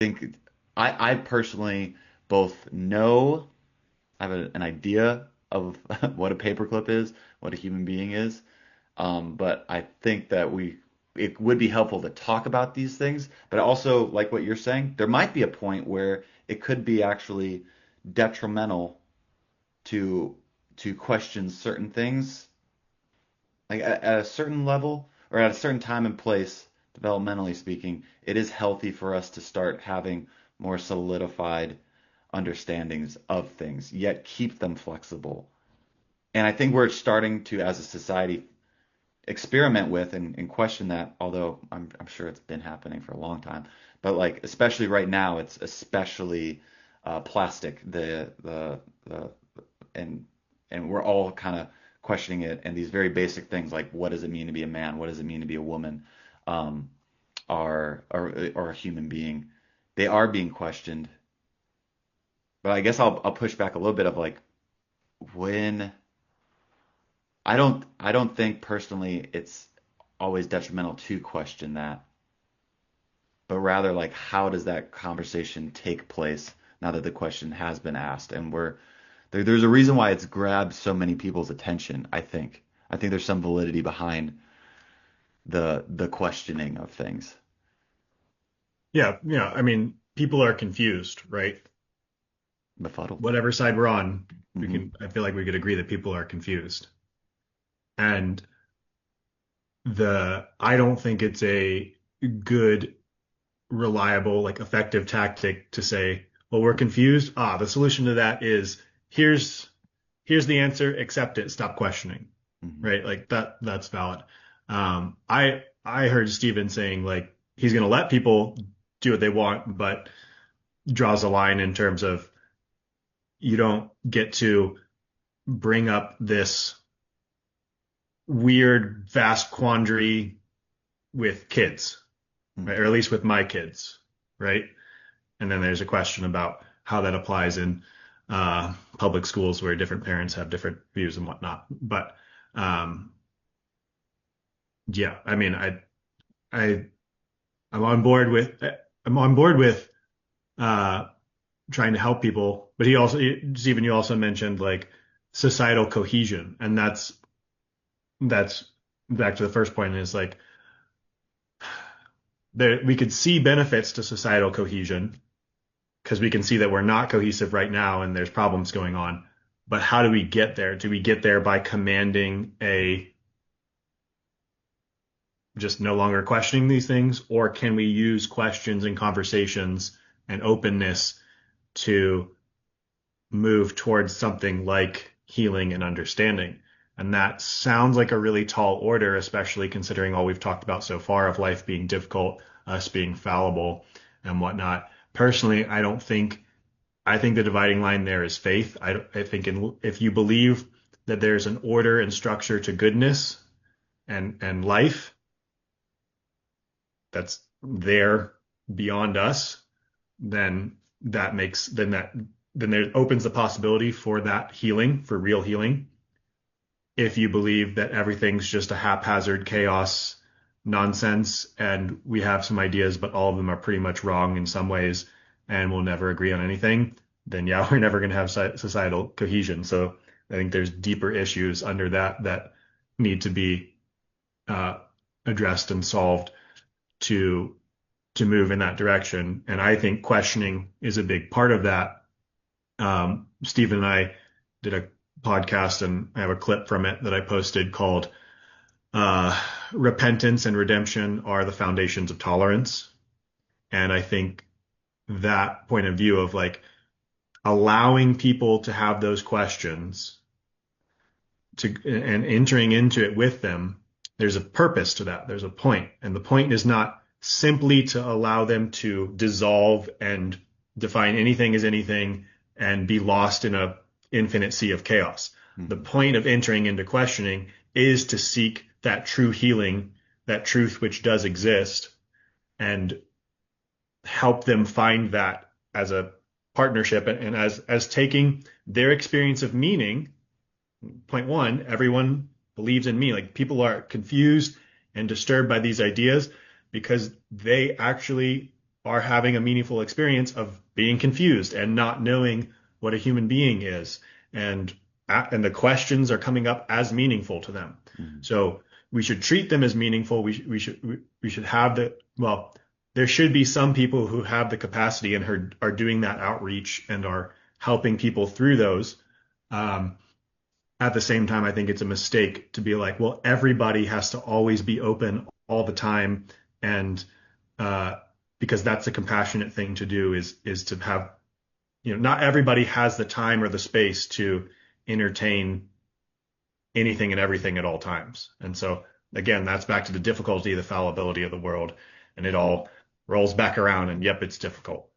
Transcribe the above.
think I personally both know I have an idea of what a paperclip is, what a human being is, but I think that it would be helpful to talk about these things, but also like what you're saying, there might be a point where it could be actually detrimental to question certain things, like at a certain level or at a certain time and place, developmentally speaking, it is healthy for us to start having more solidified understandings of things, yet keep them flexible. And I think we're starting to, as a society, experiment with and question that, although I'm sure it's been happening for a long time. But like, especially right now, it's especially plastic. The and we're all kind of questioning it. And these very basic things like, what does it mean to be a man? What does it mean to be a woman? Um, are a human being. They are being questioned. But I guess I'll push back a little bit of like when I don't think personally it's always detrimental to question that, but rather like how does that conversation take place now that the question has been asked and there's a reason why it's grabbed so many people's attention, I think. I think there's some validity behind the questioning of things. Yeah, yeah. I mean, people are confused, right? Befuddled. Whatever side we're on, Hmm. I feel like we could agree that people are confused. And I don't think it's a good, reliable, like effective tactic to say, well, we're confused. Ah, the solution to that is here's here's the answer, accept it, stop questioning. Hmm. Right? Like that's valid. I heard Steven saying like he's gonna let people do what they want, but draws a line in terms of you don't get to bring up this weird, vast quandary with kids, right? Or Hmm. at least with my kids, right? And then there's a question about how that applies in public schools where different parents have different views and whatnot. But um, yeah, I mean, I, I'm on board with, I'm on board with uh, trying to help people. But Stephen, you also mentioned like societal cohesion, and that's back to the first point is like we could see benefits to societal cohesion because we can see that we're not cohesive right now and there's problems going on. But how do we get there? Do we get there by commanding a just no longer questioning these things, or can we use questions and conversations and openness to move towards something like healing and understanding? And that sounds like a really tall order, especially considering all we've talked about so far of life being difficult, us being fallible and whatnot. Personally, I think the dividing line there is faith. I think if you believe that there's an order and structure to goodness and life that's there beyond us, then that makes then there opens the possibility for that healing, for real healing. If you believe that everything's just a haphazard chaos nonsense and we have some ideas, but all of them are pretty much wrong in some ways and we'll never agree on anything, then yeah, we're never going to have societal cohesion. So I think there's deeper issues under that need to be uh, addressed and solved to move in that direction. And I think questioning is a big part of that. Stephen and I did a podcast, and I have a clip from it that I posted called "Repentance and Redemption Are the Foundations of Tolerance." And I think that point of view of like allowing people to have those questions and entering into it with them, there's a purpose to that. There's a point. And the point is not simply to allow them to dissolve and define anything as anything and be lost in a infinite sea of chaos. The Hmm. point of entering into questioning is to seek that true healing, that truth which does exist, and help them find that as a partnership and as taking their experience of meaning. Point one, everyone believes in me. Like people are confused and disturbed by these ideas because they actually are having a meaningful experience of being confused and not knowing what a human being is. And and the questions are coming up as meaningful to them. Mhm. So we should treat them as meaningful. We should have well, there should be some people who have the capacity and are doing that outreach and are helping people through those. Um, at the same time, I think it's a mistake to be like, well, everybody has to always be open all the time, and uh, because that's a compassionate thing to do is to have, not everybody has the time or the space to entertain anything and everything at all times. And so again, that's back to the difficulty, the fallibility of the world, and it all rolls back around. And yep, it's difficult.